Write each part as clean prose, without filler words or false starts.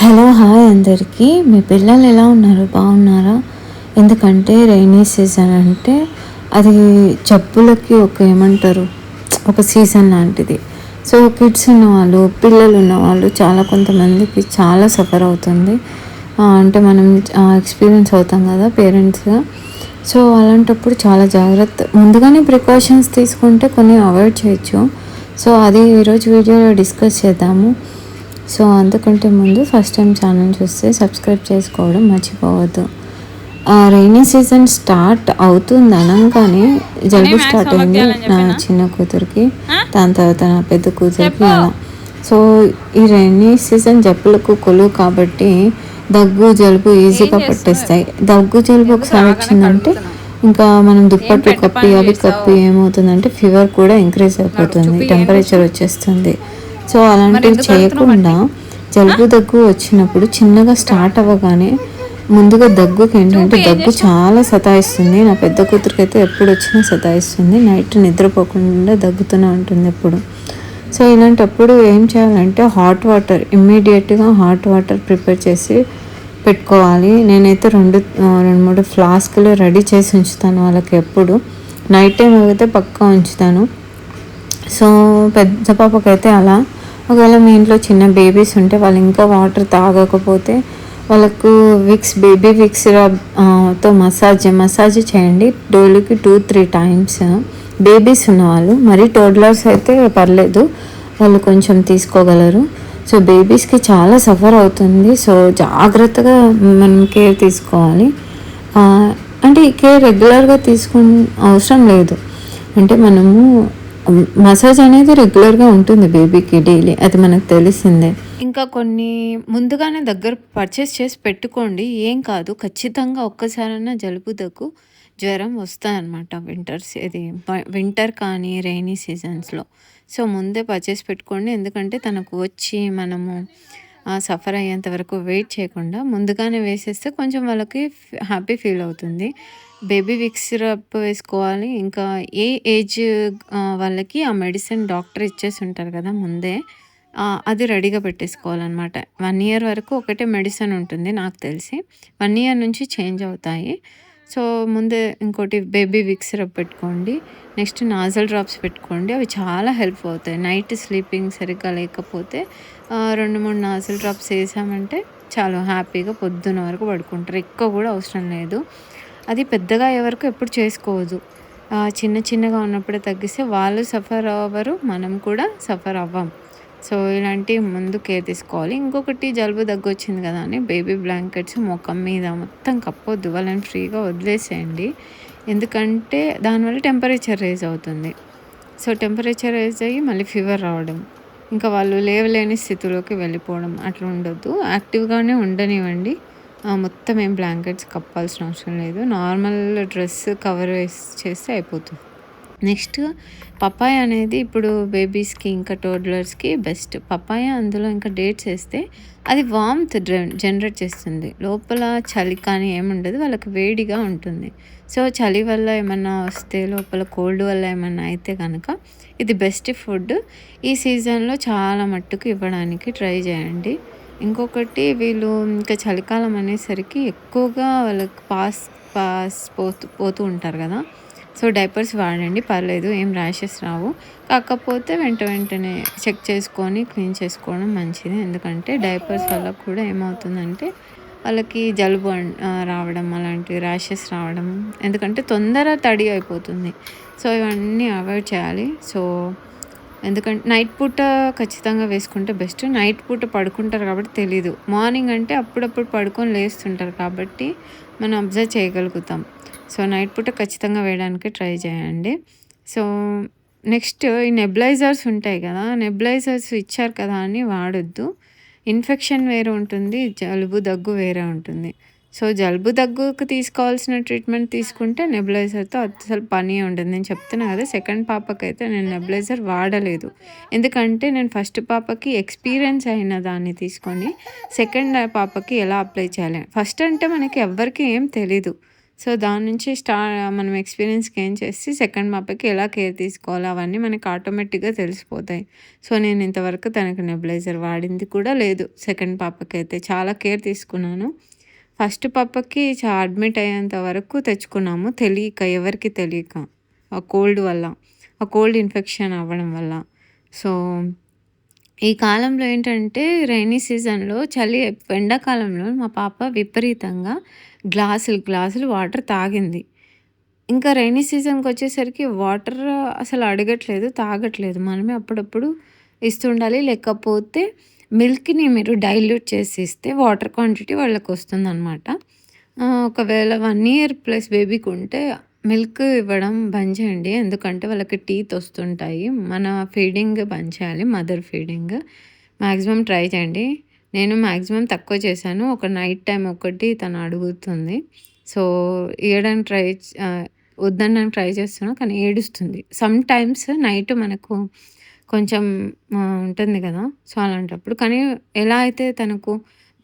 Hello! Hi అందరికీ. మీ పిల్లలు ఎలా ఉన్నారు? బాగున్నారా? ఎందుకంటే రైనీ సీజన్ అంటే అది జబ్బులకి ఏమంటారు ఒక సీజన్ లాంటిది. సో కిడ్స్ ఉన్నవాళ్ళు, పిల్లలు ఉన్నవాళ్ళు చాలా కొంతమందికి చాలా సఫర్ అవుతుంది. అంటే మనం ఎక్స్పీరియన్స్ అవుతాం కదా పేరెంట్స్‌గా. సో అలాంటప్పుడు చాలా ముందుగానే ప్రికాషన్స్ తీసుకుంటే కొన్ని అవాయిడ్ చేయొచ్చు. సో అది ఈరోజు వీడియోలో డిస్కస్ చేద్దాము. సో అంతకంటే ముందు ఫస్ట్ టైం ఛానల్ చూస్తే సబ్స్క్రైబ్ చేసుకోవడం మర్చిపోవద్దు. రైనీ సీజన్ స్టార్ట్ అవుతుంది అనగానే జలుబు స్టార్ట్ అయింది నా చిన్న కూతురికి, దాని తర్వాత నా పెద్ద కూతురికి అలా. సో ఈ రైనీ సీజన్ జబ్బులకు కొలువు కాబట్టి దగ్గు జలుబు ఈజీగా పట్టేస్తాయి. దగ్గు జలుబు ఒకసారి వచ్చిందంటే ఇంకా మనం దుప్పట్లు కప్పి అవి కప్పి ఏమవుతుందంటే ఫీవర్ కూడా ఇంక్రీజ్ అయిపోతుంది, టెంపరేచర్ వచ్చేస్తుంది. సో అలాంటివి చేయకుండా జలుబు దగ్గు వచ్చినప్పుడు చిన్నగా స్టార్ట్ అవ్వగానే ముందుగా దగ్గుకి ఏంటంటే దగ్గు చాలా సతాయిస్తుంది. నా పెద్ద కూతురికి అయితే ఎప్పుడు వచ్చినా సతాయిస్తుంది. నైట్ నిద్రపోకుండా దగ్గుతూనే ఉంటుంది ఎప్పుడు. సో ఇలాంటప్పుడు ఏం చేయాలంటే హాట్ వాటర్ ఇమ్మీడియట్గా హాట్ వాటర్ ప్రిపేర్ చేసి పెట్టుకోవాలి. నేనైతే రెండు మూడు ఫ్లాస్కులు రెడీ చేసి ఉంచుతాను వాళ్ళకి. ఎప్పుడు నైట్ టైం అయితే పక్కా ఉంచుతాను. సో పెద్ద పాపకైతే అలా. ఒకవేళ మీ ఇంట్లో చిన్న బేబీస్ ఉంటే వాళ్ళు ఇంకా వాటర్ తాగకపోతే వాళ్ళకు బేబీ విక్స్ తో మసాజ్ చేయండి డైలీకి 2-3 టైమ్స్. బేబీస్ ఉన్నవాళ్ళు, మరి టోడ్లర్స్ అయితే పర్లేదు, వాళ్ళు కొంచెం తీసుకోగలరు. సో బేబీస్కి చాలా సఫర్ అవుతుంది. సో జాగ్రత్తగా మనం కేర్ తీసుకోవాలి. అంటే ఈ కేర్ రెగ్యులర్గా అవసరం లేదు. అంటే మనము మసాజ్ అనేది రెగ్యులర్గా ఉంటుంది బేబీకి డైలీ, అది మనకు తెలిసిందే. ఇంకా కొన్ని ముందుగానే దగ్గర పర్చేస్ చేసి పెట్టుకోండి, ఏం కాదు. ఖచ్చితంగా ఒక్కసారైనా జలుబు దగ్గు జ్వరం వస్తాయన్నమాట వింటర్ కానీ రైనీ సీజన్స్లో. సో ముందే పర్చేస్ పెట్టుకోండి, ఎందుకంటే తనకు వచ్చి మనము సఫర్ అయ్యేంత వరకు వెయిట్ చేయకుండా ముందుగానే వేసేస్తే కొంచెం వాళ్ళకి హ్యాపీ ఫీల్ అవుతుంది. బేబీ విక్స్ సిరప్ వేసుకోవాలి. ఇంకా ఏ ఏజ్ వాళ్ళకి ఆ మెడిసిన్ డాక్టర్ ఇచ్చేసి ఉంటారు కదా ముందే, అది రెడీగా పెట్టేసుకోవాలన్నమాట. 1 ఇయర్ వరకు ఒకటే మెడిసిన్ ఉంటుంది నాకు తెలిసి. 1 ఇయర్ నుంచి చేంజ్ అవుతాయి. సో ముందే ఇంకోటి బేబీ విక్స్ సిరప్ పెట్టుకోండి. నెక్స్ట్ నాజల్ డ్రాప్స్ పెట్టుకోండి, అవి చాలా హెల్ప్ అవుతాయి. నైట్ స్లీపింగ్ సరిగ్గా లేకపోతే 2-3 నాజల్ డ్రాప్స్ వేసామంటే చాలు, హ్యాపీగా పొద్దున్న వరకు పడుకుంటారు. ఎక్కువ కూడా అవసరం లేదు. అది పెద్దగా అయ్యే వరకు ఎప్పుడు చేసుకోవద్దు. చిన్నగా ఉన్నప్పుడే తగ్గిస్తే వాళ్ళు సఫర్ అవ్వరు, మనం కూడా సఫర్ అవ్వం. సో ఇలాంటి ముందు కేర్ తీసుకోవాలి. ఇంకొకటి జలుబు దగ్గు వచ్చింది కదా అని బేబీ బ్లాంకెట్స్ ముఖం మీద మొత్తం కప్పొద్దు, వాళ్ళని ఫ్రీగా వదిలేసేయండి. ఎందుకంటే దానివల్ల టెంపరేచర్ రైజ్ అవుతుంది. సో టెంపరేచర్ రైజ్ అయ్యి మళ్ళీ ఫీవర్ రావడం, ఇంకా వాళ్ళు లేవలేని స్థితిలోకి వెళ్ళిపోవడం అట్లా ఉండొద్దు. యాక్టివ్గానే ఉండనివ్వండి. మొత్తం ఏం బ్లాంకెట్స్ కప్పాల్సిన అవసరం లేదు. నార్మల్ డ్రెస్ కవర్ చేస్తే అయిపోతుంది. నెక్స్ట్ పపాయ అనేది ఇప్పుడు బేబీస్కి ఇంకా టోడ్లర్స్కి బెస్ట్. పపాయ అందులో ఇంకా డేట్స్ వేస్తే అది వార్మ్త్ జనరేట్ చేస్తుంది. లోపల చలి కానీ ఏముండదు, వాళ్ళకి వేడిగా ఉంటుంది. సో చలి వల్ల ఏమన్నా వస్తే, లోపల కోల్డ్ వల్ల ఏమన్నా అయితే కనుక ఇది బెస్ట్ ఫుడ్. ఈ సీజన్లో చాలా మట్టుకు ఇవ్వడానికి ట్రై చేయండి. ఇంకొకటి వీళ్ళు ఇంకా చలికాలం అనేసరికి ఎక్కువగా వాళ్ళకి పోతూ ఉంటారు కదా. సో డైపర్స్ వాడండి, పర్లేదు, ఏం ర్యాషెస్ రావు. కాకపోతే వెంటనే చెక్ చేసుకొని క్లీన్ చేసుకోవడం మంచిది. ఎందుకంటే డైపర్స్ వల్ల కూడా ఏమవుతుందంటే వాళ్ళకి జలుబు రావడం, అలాంటి ర్యాషెస్ రావడం, ఎందుకంటే తొందర తడి అయిపోతుంది. సో ఇవన్నీ అవాయిడ్ చేయాలి. సో ఎందుకంటే నైట్ పూట ఖచ్చితంగా వేసుకుంటే బెస్ట్. నైట్ పూట పడుకుంటారు కాబట్టి తెలీదు, మార్నింగ్ అంటే అప్పుడప్పుడు పడుకొని లేస్తుంటారు కాబట్టి మనం అబ్జర్వ్ చేయగలుగుతాం. సో నైట్ పూట ఖచ్చితంగా వేయడానికి ట్రై చేయండి. సో నెక్స్ట్ ఈ నెబులైజర్స్ ఉంటాయి కదా, నెబులైజర్స్ ఇచ్చారు కదా అని వాడొద్దు. ఇన్ఫెక్షన్ వేరే ఉంటుంది, జలుబు దగ్గు వేరే ఉంటుంది. సో జలుబు దగ్గుకు తీసుకోవాల్సిన ట్రీట్మెంట్ తీసుకుంటే నెబులైజర్తో అసలు పని ఉండదు. నేను చెప్తున్నా కదా, సెకండ్ పాపకైతే నేను నెబులైజర్ వాడలేదు. ఎందుకంటే నేను ఫస్ట్ పాపకి ఎక్స్పీరియన్స్ అయిన దాన్ని తీసుకొని సెకండ్ పాపకి ఎలా అప్లై చేయాలి. ఫస్ట్ అంటే మనకి ఎవ్వరికి ఏం తెలీదు. సో, దాని నుంచి మనం ఎక్స్‌పీరియన్స్ గెయిన్ చేసి సెకండ్ పాపకి ఎలా కేర్ తీసుకోవాలో అవన్నీ మనకి ఆటోమేటిక్‌గా తెలిసిపోతాయి. సో, నేను ఇంతవరకు తనకి నెబులైజర్ వాడింది కూడా లేదు. సెకండ్ పాపకైతే చాలా కేర్ తీసుకున్నాను. ఫస్ట్ పాపకి అడ్మిట్ అయ్యేంత వరకు తెచ్చుకున్నాము. తెలియక, ఎవరికీ తెలియక. ఆ కోల్డ్ వల్ల. ఆ కోల్డ్ ఇన్ఫెక్షన్ అవ్వడం వల్ల. సో, ఈ కాలంలో ఏంటంటే రైనీ సీజన్‌లో ఎండాకాలంలో మా పాప విపరీతంగా గ్లాసులు వాటర్ తాగింది. ఇంకా రైనీ సీజన్‌కొచ్చేసరికి వాటర్ అసలు అడగట్లేదు, తాగట్లేదు. మనమే అప్పుడప్పుడు ఇస్తుండాలి. లేకపోతే మిల్క్‌ని మీరు డైల్యూట్ చేసి ఇస్తే వాటర్ క్వాంటిటీ వాళ్ళకొస్తుందనమాట. ఒకవేళ 1 ఇయర్ ప్లస్ బేబీకుంటే మిల్క్ ఇవ్వడం బంద్ చేయండి. ఎందుకంటే వాళ్ళకి టీత్ వస్తుంటాయి. మన ఫీడింగ్ బంద్ చేయాలి. Mother feeding. మాక్సిమం ట్రై చేయండి. నేను మాక్సిమం తక్కువ చేశాను. ఒక నైట్ టైమ్ ఒకటి తను అడుగుతుంది. సో, ఇయ్యడానికి వద్దనడానికి ట్రై చేస్తున్నా. కానీ ఏడుస్తుంది. సమ్ టైమ్స్ నైట్ మనకు కొంచెం ఉంటుంది కదా! సో, అలాంటప్పుడు కానీ ఎలా అయితే తనకు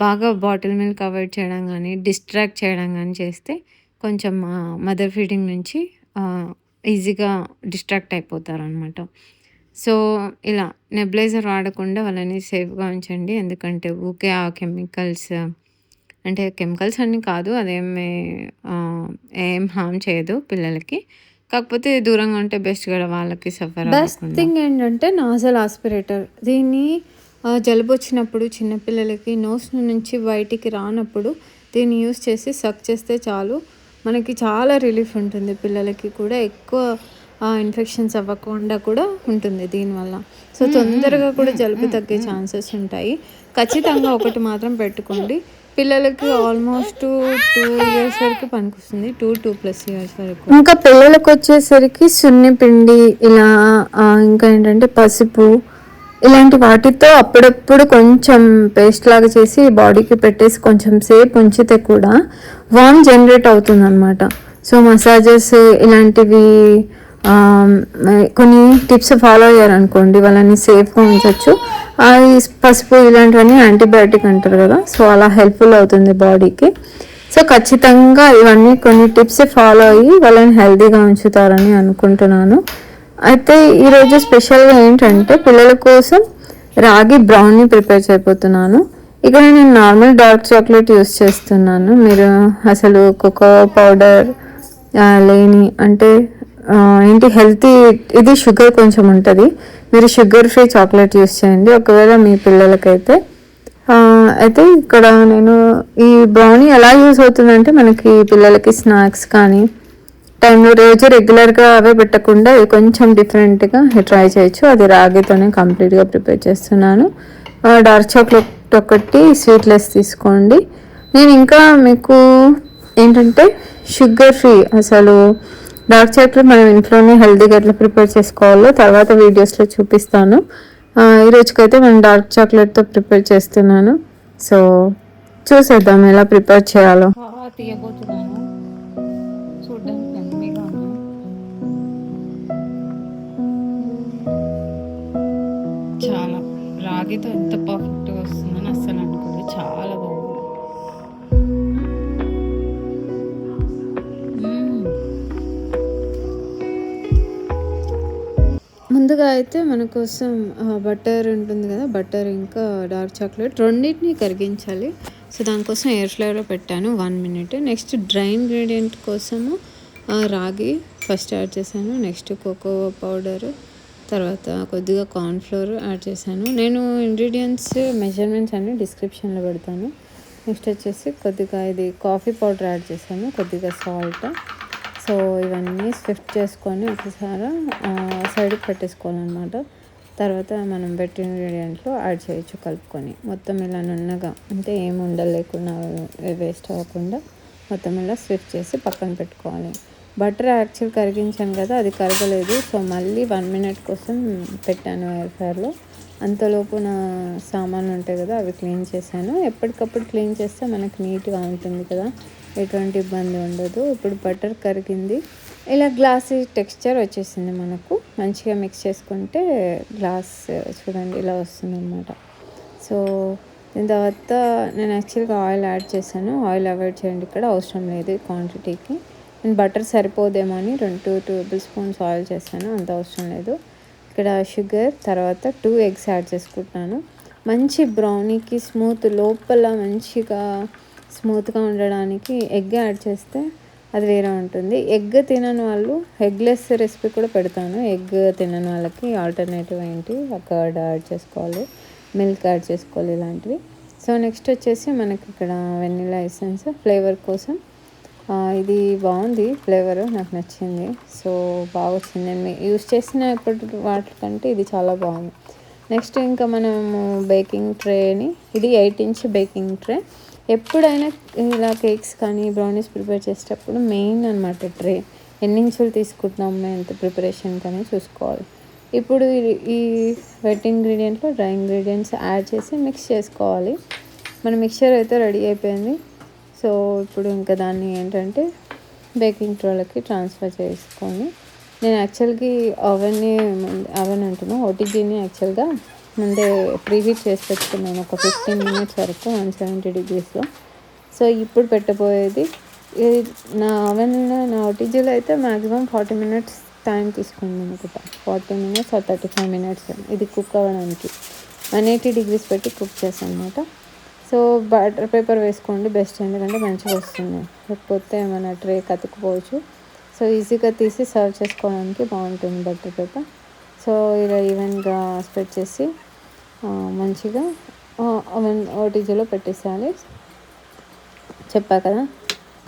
బాగా బాటిల్ మిల్క్ అవాయిడ్ చేయడం గానీ, డిస్ట్రాక్ట్ చేయడం గానీ చేస్తే కొంచెం మదర్ ఫీడింగ్ నుంచి ఈజీగా డిస్ట్రాక్ట్ అయిపోతారనమాట. సో, ఇలా నెబులైజర్ వాడకుండా వాళ్ళని సేఫ్‌గా ఉంచండి. ఎందుకంటే ఊకే ఆ కెమికల్స్ అంటే కెమికల్స్ అని కాదు. ఏం హార్మ్ చేయదు పిల్లలకి. కాకపోతే దూరంగా ఉంటే బెస్ట్ గదా! వాళ్ళకి సఫర్ బెస్ట్ అవ్వకుండా. థింగ్ ఏంటంటే నాజల్ ఆస్పిరేటర్. దీన్ని జలుబొచ్చినప్పుడు చిన్న పిల్లలకి నోస్ నుంచి బయటికి రానప్పుడు దీన్ని యూజ్ చేసి సక్ చేస్తే చాలు. మనకి చాలా రిలీఫ్ ఉంటుంది. పిల్లలకి కూడా ఎక్కువ ఇన్ఫెక్షన్స్ అవ్వకుండా కూడా ఉంటుంది దీనివల్ల. సో, తొందరగా కూడా జలుబు తగ్గే ఛాన్సెస్ ఉంటాయి. ఖచ్చితంగా ఒకటి మాత్రం పెట్టుకోండి. పిల్లలకి ఆల్మోస్ట్ 2 ఇయర్స్ వరకు పనికొస్తుంది. 2+ ఇయర్స్ వరకు. ఇంకా పిల్లలకొచ్చేసరికి సున్నిపిండి ఇలా ఇంకా ఏంటంటే పసుపు ఇలాంటి వాటితో అప్పుడప్పుడు కొంచెం పేస్ట్ లాగా చేసి బాడీకి పెట్టేసి కొంచెం సేపు ఉంచితే కూడా వార్మ్ జనరేట్ అవుతుందనమాట. సో, మసాజెస్ ఇలాంటివి కొన్ని టిప్స్ ఫాలో అయ్యారనుకోండి వాళ్ళని సేఫ్గా ఉంచవచ్చు. ఈ పసుపు ఇలాంటివన్నీ యాంటీబయాటిక్ అంటారు కదా! సో, అలా హెల్ప్ఫుల్ అవుతుంది బాడీకి. సో, ఖచ్చితంగా ఇవన్నీ కొన్ని టిప్స్ ఫాలో అయ్యి వాళ్ళని హెల్తీగా ఉంచుతారని అనుకుంటున్నాను. అయితే ఈరోజు స్పెషల్గా ఏంటంటే పిల్లల కోసం రాగి బ్రౌనీ ప్రిపేర్ చేయబోతున్నాను. ఇక్కడ నేను నార్మల్ డార్క్ చాక్లెట్ యూస్ చేస్తున్నాను. మీరు అసలు కోకో పౌడర్ లేని అంటే ఏంటి హెల్తీ ఇది షుగర్ కొంచెం ఉంటుంది. మీరు షుగర్ ఫ్రీ చాక్లెట్ యూస్ చేయండి ఒకవేళ మీ పిల్లలకైతే. అయితే ఇక్కడ నేను ఈ బ్రౌనీ ఎలా యూస్ అవుతుందంటే మనకి పిల్లలకి స్నాక్స్ కానీ టైంలో రోజు రెగ్యులర్గా అవే పెట్టకుండా కొంచెం డిఫరెంట్గా ట్రై చేయొచ్చు. అది రాగితోనే కంప్లీట్గా ప్రిపేర్ చేస్తున్నాను. డార్క్ చాక్లెట్ ఒకటి స్వీట్లెస్ తీసుకోండి. నేను ఇంకా మీకు ఏంటంటే షుగర్ ఫ్రీ అసలు డార్క్ చాక్లెట్ మనం ఇంట్లోనే హెల్తీగా ఎట్లా ప్రిపేర్ చేసుకోవాలో తర్వాత వీడియోస్లో చూపిస్తాను. ఈరోజుకైతే నేను డార్క్ చాక్లెట్తో ప్రిపేర్ చేస్తున్నాను. సో, చూసేద్దాం ఎలా ప్రిపేర్ చేయాలో. తీయబోతున్నాను. చూడడానికి ఎమ్మీగా ఉంది. చాలా రాగితో ఎంత పర్ఫెక్ట్గా వస్తుందని అస్సలు అనుకోదు. చాలా బాగుంది. ముందుగా అయితే మన కోసం బటర్ ఉంటుంది కదా, బటర్ ఇంకా డార్క్ చాక్లెట్ రెండింటిని కరిగించాలి. సో, దానికోసం ఎయిర్ ఫ్రైలో పెట్టాను 1 minute. నెక్స్ట్ డ్రై ఇంగ్రీడియంట్ కోసము రాగి ఫస్ట్ యాడ్ చేశాను. నెక్స్ట్ కోకో పౌడర్, తర్వాత కొద్దిగా కార్న్ఫ్లోర్ యాడ్ చేశాను. నేను ఇంగ్రీడియంట్స్ మెజర్మెంట్స్ అన్ని డిస్క్రిప్షన్లో పెడతాను. నెక్స్ట్ వచ్చేసి కొద్దిగా ఇది కాఫీ పౌడర్ యాడ్ చేశాను, కొద్దిగా సాల్ట్. సో, ఇవన్నీ స్విఫ్ట్ చేసుకొని ఒకసారి సైడ్కి పెట్టేసుకోవాలన్నమాట. తర్వాత మనం పెట్టిన ఇంగ్రీడియంట్లు యాడ్ చేయొచ్చు కలుపుకొని. మొత్తం ఇలా నున్నగా అంటే ఏమి ఉండలేకుండా వేస్ట్ అవ్వకుండా మొత్తం ఇలా స్విఫ్ట్ చేసి పక్కన పెట్టుకోవాలి. బటర్ యాక్చువల్ కరిగించాను కదా, అది కరగలేదు. సో, మళ్ళీ 1 minute కోసం పెట్టాను ఎయిర్ ఫ్రైలో. అంతలోపు నా సామాన్లు ఉంటాయి కదా, అవి క్లీన్ చేశాను. ఎప్పటికప్పుడు క్లీన్ చేస్తే మనకు నీట్గా ఉంటుంది కదా, ఎటువంటి ఇబ్బంది ఉండదు. ఇప్పుడు బటర్ కరిగింది. ఇలా గ్లాసీ టెక్స్చర్ వచ్చేసింది మనకు. మంచిగా మిక్స్ చేసుకుంటే గ్లాస్ చూడండి ఇలా వస్తుంది అన్నమాట. సో, దీని తర్వాత నేను యాక్చువల్గా ఆయిల్ యాడ్ చేశాను. ఆయిల్ అవాయిడ్ చేయండి, ఇక్కడ అవసరం లేదు ఈ క్వాంటిటీకి. నేను బటర్ సరిపోదేమో అని 2 టేబుల్ స్పూన్స్ ఆయిల్ చేశాను, అంత అవసరం లేదు. ఇక్కడ షుగర్, తర్వాత 2 ఎగ్స్ యాడ్ చేసుకుంటున్నాను. మంచి బ్రౌనీకి స్మూత్ లోపల మంచిగా స్మూత్గా ఉండడానికి ఎగ్ యాడ్ చేస్తే అది వేరే ఉంటుంది. ఎగ్ తినని వాళ్ళు ఎగ్లెస్ రెసిపీ కూడా పెడతాను. ఎగ్ తినని వాళ్ళకి ఆల్టర్నేటివ్ ఏంటి, కర్డ్ యాడ్ చేసుకోవాలి, మిల్క్ యాడ్ చేసుకోవాలి, ఇలాంటివి. సో నెక్స్ట్ వచ్చేసి మనకి ఇక్కడ వెనిలా ఎసెన్స్ ఫ్లేవర్ కోసం. ఇది బాగుంది ఫ్లేవర్, నాకు నచ్చింది. సో బాగా వచ్చింది. నేను యూస్ చేసిన ఇప్పటి వాటికంటే ఇది చాలా బాగుంది. నెక్స్ట్ ఇంకా మనము బేకింగ్ ట్రేని, ఇది 8 ఇంచ్ బేకింగ్ ట్రే. ఎప్పుడైనా ఇలా కేక్స్ కానీ బ్రౌనీస్ ప్రిపేర్ చేసేటప్పుడు మెయిన్ అనమాట ట్రే. ఎన్ని ఇంచులు తీసుకుంటున్నాము, ఎంత ప్రిపరేషన్ కానీ చూసుకోవాలి. ఇప్పుడు ఈ వెట్ ఇంగ్రీడియంట్లో డ్రై ఇంగ్రీడియంట్స్ యాడ్ చేసి మిక్స్ చేసుకోవాలి. మన మిక్చర్ అయితే రెడీ అయిపోయింది. సో ఇప్పుడు ఇంకా దాన్ని ఏంటంటే బేకింగ్ ట్రోలకి ట్రాన్స్ఫర్ చేసుకొని, నేను యాక్చువల్గా ఓవెన్ అంటున్నాను, ఓటీజీని యాక్చువల్గా ముందే ప్రీహీట్ చేసి పెట్టుకున్నాను ఒక 15 మినిట్స్ వరకు 170 degreesలో. సో ఇప్పుడు పెట్టబోయేది నా ఓవెన్లో, నా ఓటీజీలో అయితే మ్యాక్సిమం 40 మినిట్స్ టైం తీసుకుంది అనుకుంటా, 40 మినిట్స్ ఆర్ 35 మినిట్స్ ఇది కుక్ అవ్వడానికి. 180 degrees పెట్టి కుక్ చేస్తాను అనమాట. సో బటర్ పేపర్ వేసుకోండి బెస్ట్, ఎందుకంటే మంచిగా వస్తుంది, లేకపోతే మన ట్రే కతుక్కుపోవచ్చు. సో ఈజీగా తీసి సర్వ్ చేసుకోవడానికి బాగుంటుంది బటర్ పేపర్. సో ఇలా ఈవెన్గా స్ప్రెడ్ చేసి మంచిగా ఓటీజీలో పెట్టేసేయాలి. చెప్పా కదా,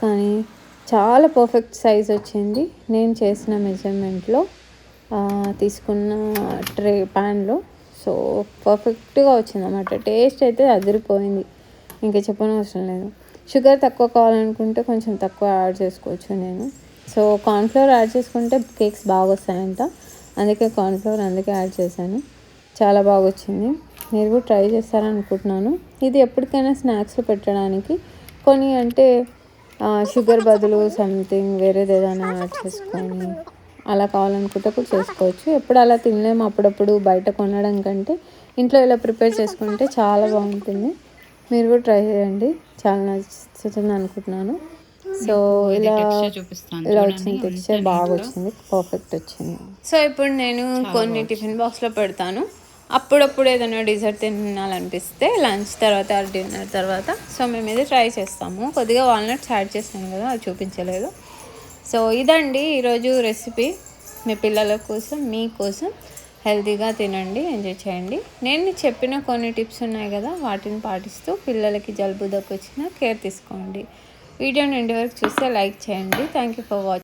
కానీ చాలా పర్ఫెక్ట్ సైజ్ వచ్చింది నేను చేసిన మెజర్మెంట్లో తీసుకున్న ట్రే ప్యాన్లో. సో పర్ఫెక్ట్గా వచ్చిందన్నమాట. టేస్ట్ అయితే అదిరిపోయింది, ఇంకా చెప్పనవసరం లేదు. షుగర్ తక్కువ కావాలనుకుంటే కొంచెం తక్కువ యాడ్ చేసుకోవచ్చు నేను. సో కార్న్ఫ్లోర్ యాడ్ చేసుకుంటే కేక్స్ బాగా వస్తాయంట, అందుకే కార్న్ఫ్లోర్ యాడ్ చేశాను. చాలా బాగా వచ్చింది. మీరు కూడా ట్రై చేస్తారనుకుంటున్నాను. ఇది ఎప్పటికైనా స్నాక్స్లో పెట్టడానికి, కొన్ని అంటే షుగర్ బదులు సంథింగ్ వేరేది ఏదైనా యాడ్ చేసుకొని అలా కావాలనుకుంటే కూడా చేసుకోవచ్చు. ఎప్పుడు అలా తినలేము, అప్పుడప్పుడు బయట కొనడం కంటే ఇంట్లో ఇలా ప్రిపేర్ చేసుకుంటే చాలా బాగుంటుంది. మీరు కూడా ట్రై చేయండి, చాలా నచ్చుతుంది అనుకుంటున్నాను. సో ఇలా వచ్చింది, టెక్స్చర్ బాగా వచ్చింది, పర్ఫెక్ట్ వచ్చింది. సో ఇప్పుడు నేను కొన్ని టిఫిన్ బాక్స్లో పెడతాను. అప్పుడప్పుడు ఏదైనా డిజర్ట్ తినాలనిపిస్తే లంచ్ తర్వాత డిన్నర్ తర్వాత. సో మేము ఇది ట్రై చేస్తాము. కొద్దిగా వాల్నట్స్ యాడ్ చేస్తాను కదా, అది చూపించలేదు. సో ఇదండి ఈరోజు రెసిపీ. మీ పిల్లల కోసం, మీకోసం హెల్తీగా తినండి, ఎంజాయ్ చేయండి. నేను చెప్పిన కొన్ని టిప్స్ ఉన్నాయి కదా, వాటిని పాటిస్తూ పిల్లలకి జలుబు దగ్గు వచ్చినా కేర్ తీసుకోండి. వీడియోని ఎండ్ వరకు చూస్తే లైక్ చేయండి. Thank you for watching.